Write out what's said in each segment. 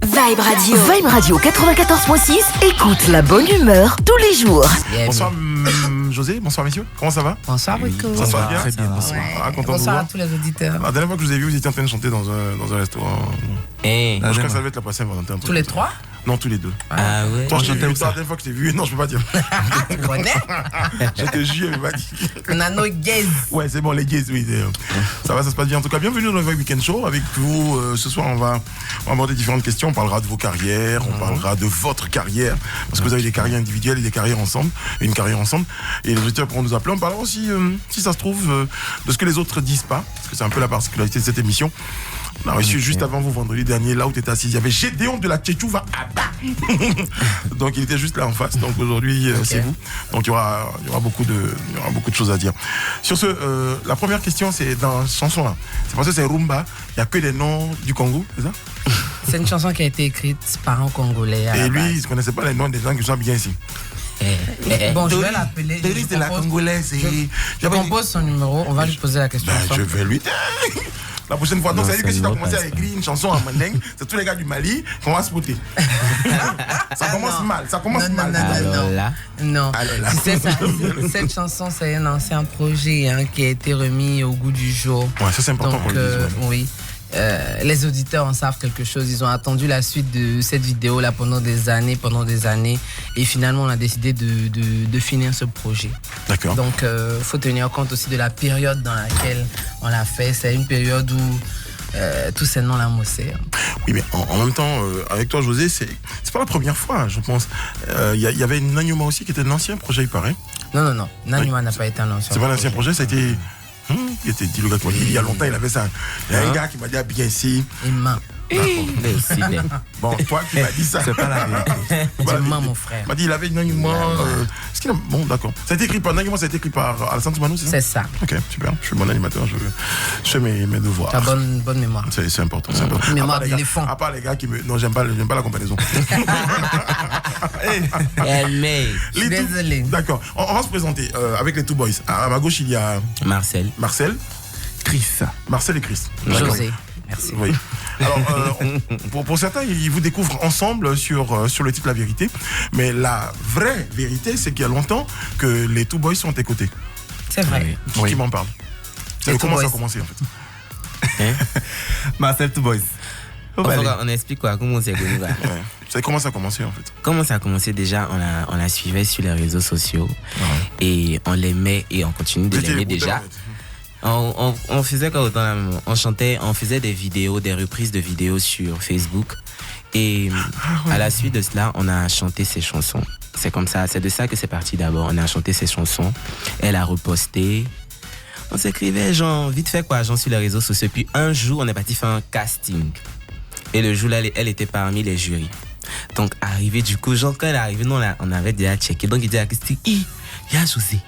Vibe Radio. Vibe Radio 94.6. Écoute la bonne humeur tous les jours. Bonsoir José, bonsoir messieurs. Comment ça va? Bonsoir Rico. Ça va bien? Très bien, bonsoir. ouais. Content Bonsoir à tous les auditeurs. La dernière fois que je vous ai vu, vous étiez en train de chanter dans un restaurant. Je crois que ça devait être la Saint-Valentin. Tous les trois? Non, tous les deux. Ah ouais. Toi, la dernière fois que je t'ai vu, non, je peux pas dire. Tu connais? Je te jure, je vais pas dire. On a nos gays. Ouais, c'est bon, les gays, oui. Ça va, ça se passe bien. En tout cas, bienvenue dans le Vibe Weekend Show. Avec vous, ce soir, on va aborder différentes questions. On parlera de vos carrières, on parlera de votre carrière. Parce que vous avez des carrières individuelles et des carrières ensemble. Et une carrière ensemble. Et les auditeurs pourront nous appeler. On parlera aussi, si ça se trouve, de ce que les autres disent pas. Parce que c'est un peu la particularité de cette émission. On a reçu juste avant vous, vendredi dernier, là où tu étais assis, il y avait Gédéon de la Tchétchouva Abba. Donc il était juste là en face. Donc aujourd'hui, c'est vous. Donc il y aura beaucoup de choses à dire. Sur ce, la première question, c'est dans la chanson là. C'est parce que c'est Rumba. Il n'y a que des noms du Congo, c'est ça? C'est une chanson qui a été écrite par un Congolais. Et lui, il ne connaissait pas les noms des gens qui sont bien ici. Bon, je vais l'appeler. C'est la Congolaise. Je compose son numéro, on va lui poser la question. Je vais lui dire. La prochaine fois, donc ça veut dire que si tu as commencé à écrire une chanson en mandingue, c'est tous les gars du Mali qu'on va spotter. Ça commence mal, ça commence mal. Non. Tu sais, cette chanson, c'est un ancien projet qui a été remis au goût du jour. Ouais, ça c'est important pour le dire. Oui. Les auditeurs en savent quelque chose. Ils ont attendu la suite de cette vidéo-là pendant des années. Et finalement, on a décidé de finir ce projet. D'accord. Donc, il faut tenir compte aussi de la période dans laquelle on l'a fait. C'est une période où tous ces noms-là mossé. Oui, mais en même temps, avec toi, José, c'est pas la première fois, je pense. Il y avait Nanyuma aussi qui était un ancien projet, il paraît. Non. Nanyuma n'a pas été un ancien projet. C'est pas un ancien projet, ça a été... il était dit, le gars qui m'a dit, il y a longtemps, il avait ça. Il y a un gars qui m'a dit, bien ici. Bon, toi qui m'as dit ça. C'est pas la vérité. Dis-moi, mon frère. Il m'a dit, il avait Nanyuma. Bon, d'accord. Ça a été écrit par Nanyuma, ça a été écrit par Alassane Soumanou, c'est ça? C'est ça. Ok, super. Je suis bon animateur, je fais mes devoirs. Tu as bonne mémoire. C'est important, c'est important. Mémoire d'éléphant. À part les gars qui me. Non, j'aime pas la comparaison. Désolé. D'accord. On va se présenter avec les Two Boys. À ma gauche, il y a Marcel. Chris. Marcel et Chris. José. Merci. Oui. Alors, pour certains, ils vous découvrent ensemble sur le titre La Vérité. Mais la vraie vérité, c'est qu'il y a longtemps que les Two Boys sont à tes côtés. C'est vrai. Qui m'en parle? Comment ça a commencé en fait? Marcel Two Boys. On explique quoi? Comment c'est connu? Comment ça a commencé en fait? Comment ça a commencé déjà? On la suivait sur les réseaux sociaux et on l'aimait et on continue de l'aimer déjà. On faisait quoi autant là, on chantait, on faisait des vidéos, des reprises de vidéos sur Facebook et à la suite de cela, on a chanté ses chansons. C'est comme ça, c'est de ça que c'est parti d'abord. On a chanté ses chansons, elle a reposté. On s'écrivait genre vite fait quoi, genre sur les réseaux sociaux. Puis un jour, on est parti faire un casting. Et le jour-là, elle était parmi les jurys. Donc arrivé du coup, genre quand elle est arrivée, nous on avait déjà checké. Donc il dit à Christine, il y a José.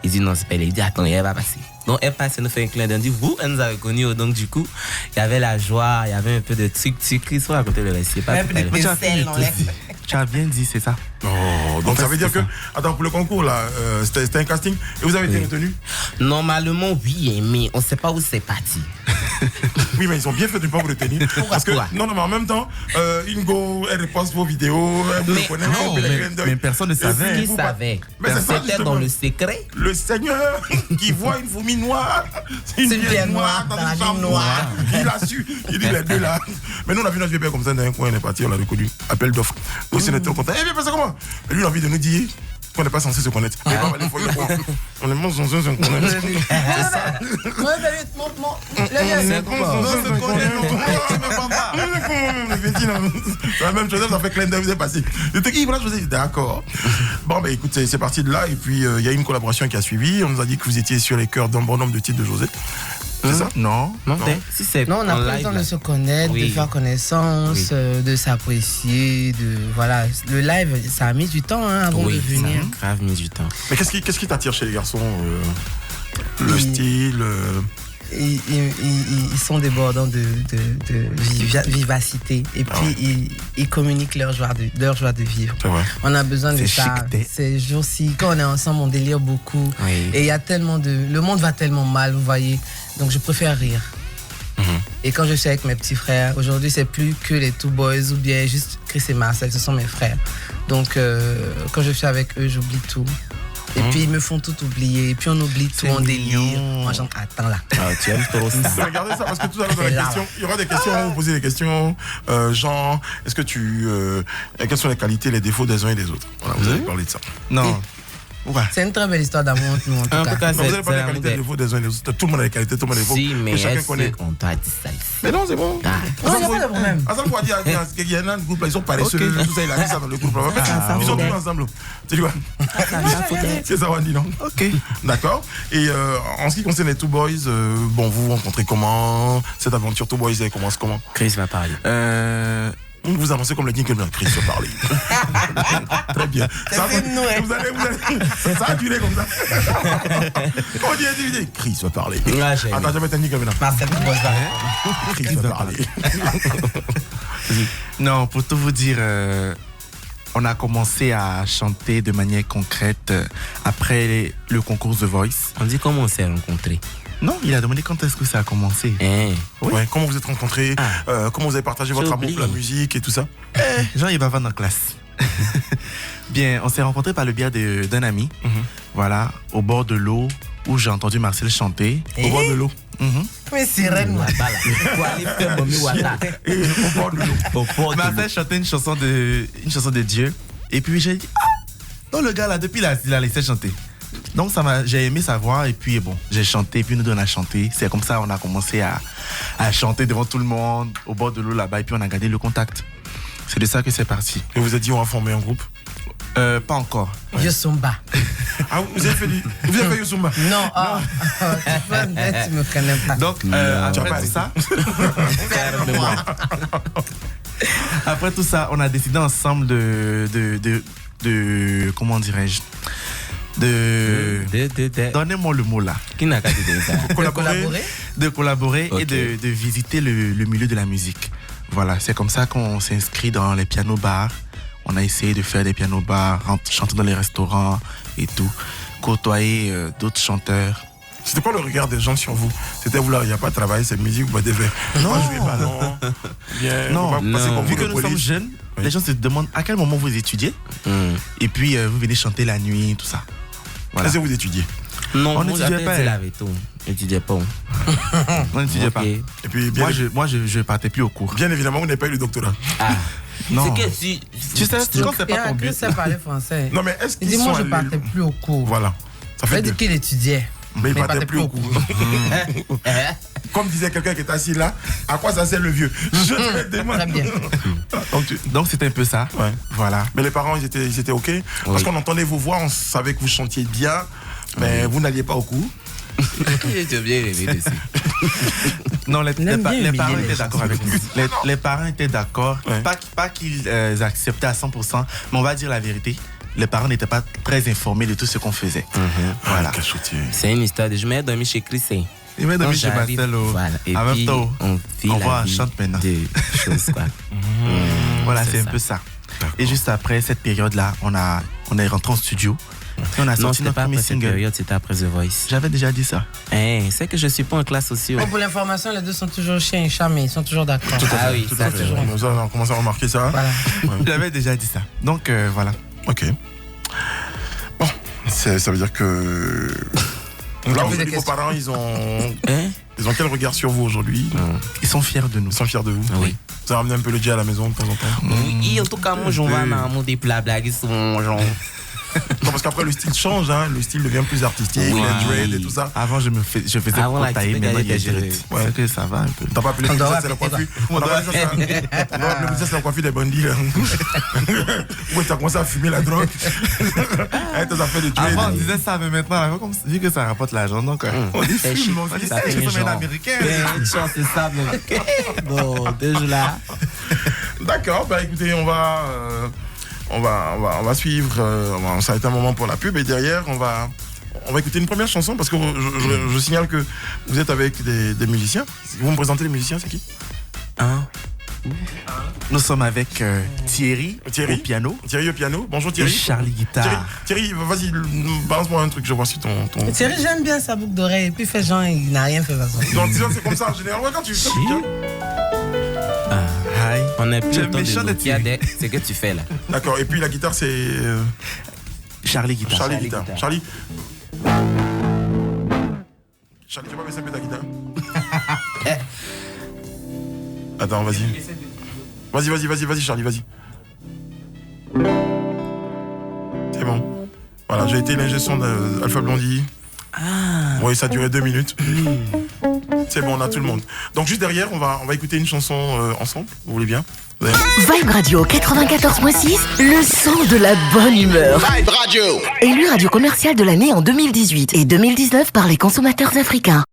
Il dit non, c'est pas elle. Il dit attends, elle va passer. Donc elle passe, elle nous fait un clin d'œil. Elle dit vous, elle nous a reconnus. Donc du coup, il y avait la joie, il y avait un peu de trucs. Chris, faut raconter le reste. Un peu de sel dans l'air. Tu as bien dit, c'est ça. Oh, donc ça veut dire que, attends, pour le concours là, c'était un casting et vous avez été retenu? Normalement, oui, mais on ne sait pas où c'est parti. Oui, mais ils ont bien fait de ne pas vous retenir. Parce que, non, mais en même temps, Ingo, elle reposte vos vidéos, elle vous connaît. Mais personne ne savait. Qui savait? C'était dans le secret. Le Seigneur qui voit une fourmi noire, une bière noire dans une chambre noire. Il a su, il dit les deux là. Mais nous, on a vu notre vieux père comme ça dans un coin, on est parti, on l'a reconnu. Appel d'offres. Aussi, on était trop content. Eh bien, c'est comment? Et lui, il a envie de nous dire qu'on n'est pas censé se connaître. On est moins censé se connaître. C'est ça. Ouais, David, montre-moi. C'est la même chose, ça fait clin d'œil, vous êtes passé. Je te dis, voilà, je vous ai dit, d'accord. Bon, ben écoute, c'est parti de là. Et puis, il y a une collaboration qui a suivi. On nous a dit que vous étiez sur les cœurs d'un bon nombre de titres de José. C'est ça? Non. Si c'est non, on a pris le temps de se connaître, de faire connaissance, de s'apprécier, voilà. Le live, ça a mis du temps avant de venir. Ça a grave mis du temps. Mais qu'est-ce qui t'attire chez les garçons? Le style Ils sont débordants de vivacité et puis ils communiquent leur joie de vivre. On a besoin de ça. Ces jours-ci, quand on est ensemble, on délire beaucoup. Et il y a tellement le monde va tellement mal, vous voyez. Donc je préfère rire. Et quand je suis avec mes petits frères, aujourd'hui, c'est plus que les Two Boys ou bien juste Chris et Marcel, ce sont mes frères. Donc, quand je suis avec eux, j'oublie tout. Et puis, ils me font tout oublier. Et puis, on oublie tout en délire. Moi, j'en attends là. Ah, tu aimes trop ça. Regardez ça, parce que tout à l'heure, dans la question, il y aura des questions, on va vous poser des questions. Genre, est-ce que quelles sont les qualités et les défauts des uns et des autres? Voilà, vous allez parler de ça. Non. Ouais. C'est une très belle histoire d'amour entre nous, en tout cas. Non, vous allez parler des qualités et des défauts des uns et des autres. Tout le monde a des qualités, tout le monde a des défauts. Si, mais chacun connaît. on t'a dit ça ici. Mais non, c'est bon. Non, il n'y a pas de problème. À ça, il faut dire qu'il y a un groupe là, ils sont paresseux, tout ça, il a dit ça dans le groupe là. Ils sont tous ensemble. Tu vois? C'est ça, on dit, non? Ok. D'accord. Et en ce qui concerne les Two Boys, bon, vous vous rencontrez comment? Cette aventure Two Boys, elle commence comment? Chris va parler. Vous avancez comme le Gentleman. Chris va parler. Très bien. Ça, vous allez, ça a duré comme ça. On dit individu. Chris va parler. Attends, je vais mettre un Gentleman. Marcel, tu bosses pas. Chris va parler. Non, pour tout vous dire, on a commencé à chanter de manière concrète après le concours The Voice. On dit comment on s'est rencontrés. Non, il a demandé quand est-ce que ça a commencé. Oui. Ouais, comment vous êtes rencontrés, comment vous avez partagé votre amour pour la musique et tout ça. Jean, il va vendre en classe. Bien, on s'est rencontrés par le biais d'un ami, voilà, au bord de l'eau, où j'ai entendu Marcel chanter. Au bord de l'eau. Mais sirène, moi. Au bord de l'eau. Marcel chantait une chanson de Dieu. Et puis j'ai dit, non, le gars là, depuis là, il a laissé chanter. Donc j'ai aimé sa voix et puis bon, j'ai chanté et puis nous deux on a chanté. C'est comme ça on a commencé à chanter devant tout le monde au bord de l'eau là-bas et puis on a gardé le contact. C'est de ça que c'est parti. Et vous avez dit on va former un groupe? Pas encore. Yosumba. Ah, vous avez fait Yosumba? Non, tu me connais pas. Donc après tout ça, après tout ça, on a décidé ensemble de comment dirais-je, donnez-moi le mot là. Qui n'a qu'à te dire ça? De collaborer Okay. et de visiter le milieu de la musique. Voilà, c'est comme ça qu'on s'inscrit dans les pianos bars. On a essayé de faire des pianos bars, chanter dans les restaurants et tout, côtoyer d'autres chanteurs. C'était quoi le regard des gens sur vous? C'était vous là, il n'y a pas de travail, c'est musique, vous devez jouer ballon. Bien, non. Vu que nous sommes jeunes, les gens se demandent à quel moment vous étudiez. Et puis vous venez chanter la nuit, tout ça. Voilà. Est-ce que vous étudiez? Non, on n'étudiait pas. On n'étudiait pas. On n'étudiait pas. Et puis, moi, je partais plus au cours. Bien évidemment, vous n'avez pas eu le doctorat. Non. C'est que tu sais, quand c'est pas ton but. Chris sait parler français. Non, mais est-ce Il qu'ils dit, moi, sont je allés- partais plus au cours. Voilà. Ça Ça fait veut dire qu'il étudiait. Mais il partait plus au cours. Comme disait quelqu'un qui est assis là, à quoi ça sert le vieux? Je te demande. Très bien. Donc c'était un peu ça. Ouais. Voilà. Mais les parents, ils étaient OK. Parce qu'on entendait vos voix, on savait que vous chantiez bien, mais vous n'alliez pas au cours. J'ai bien rêvé dessus. Non, les parents humilier étaient d'accord avec nous. Les parents étaient d'accord. Ouais. Pas qu'ils acceptaient à 100%, mais on va dire la vérité. Les parents n'étaient pas très informés de tout ce qu'on faisait. Voilà. Ah, cachotier. C'est une histoire de je m'ai dormi chez Chris. Il m'a donné Quand chez j'arrive, Marcelo. voilà. Et En même puis, temps, on vit on la voit, vie chante maintenant. de choses, quoi. Voilà, c'est c'est un ça. peu ça. Et juste après cette période-là, on est rentré en studio. Et on a Non, sorti c'était notre pas premier après cette single. période, c'était après The Voice. J'avais déjà dit ça. C'est que je suis pas en classe aussi. Bon, pour l'information, les deux sont toujours chiens et chats, mais ils sont toujours d'accord. Ah oui, Tout ça à fait. toujours. Nous on commence à remarquer ça. Voilà. J'avais déjà dit ça. Donc voilà. OK. Bon, ça veut dire que... Là, Vous avez des vos questions? parents, ils ont quel regard sur vous aujourd'hui? Ils sont fiers de nous. Ils sont fiers de vous? Oui. Vous avez ramené un peu le jet à la maison de temps en temps? Oui, en tout cas, moi, j'en vais dans mon blabla qui sont genre. Non, parce qu'après, le style change, hein. Le style devient plus artistique, Oui. les dreads et tout ça. Avant, je faisais Avant, la tailler, petite maintenant il y a était direct. Ouais. C'est que ça va un peu. T'as pas appelé On ça, doit c'est la appeler coiffure. On doit appeler ça, c'est la coiffure des bandits, là. Oui, t'as commencé à fumer la drogue. Avec tes affaires de dread. Avant, on disait ça, mais maintenant, vu que ça rapporte l'argent, donc On dit C'est fume, chic. on dit Ça fait ils sont genre. américains. Une chance, c'est ça, mais. Bon, déjà là. D'accord, bah écoutez, on va suivre. Ça va être un moment pour la pub et derrière, on va écouter une première chanson parce que je signale que vous êtes avec des musiciens. Vous me présentez les musiciens, c'est qui? Nous sommes avec Thierry au piano. Thierry au piano. Bonjour Thierry. Et Charlie guitare. Thierry, vas-y, balance-moi un truc, je vois si ton... Thierry, j'aime bien sa boucle d'oreille. Et puis, fait genre, il n'a rien fait façon. Donc, c'est comme ça en général. Ouais, quand tu fais on n'a plus le temps méchant de de Thierry. c'est que tu fais là. D'accord, et puis la guitare, c'est... Charlie guitare. Charlie guitare. Charlie, tu vas pas baisser un peu ta guitare? Attends, vas-y. Vas-y, Charlie, vas-y. C'est bon. Voilà, j'ai été l'ingé son d'Alpha Blondie. Oui, ça a duré 2 minutes. C'est bon, on a tout le monde. Donc juste derrière, on va écouter une chanson ensemble, vous voulez bien? Vibe Radio 94.6, le son de la bonne humeur. Vibe Radio. Élu radio commercial de l'année en 2018 et 2019 par les consommateurs africains.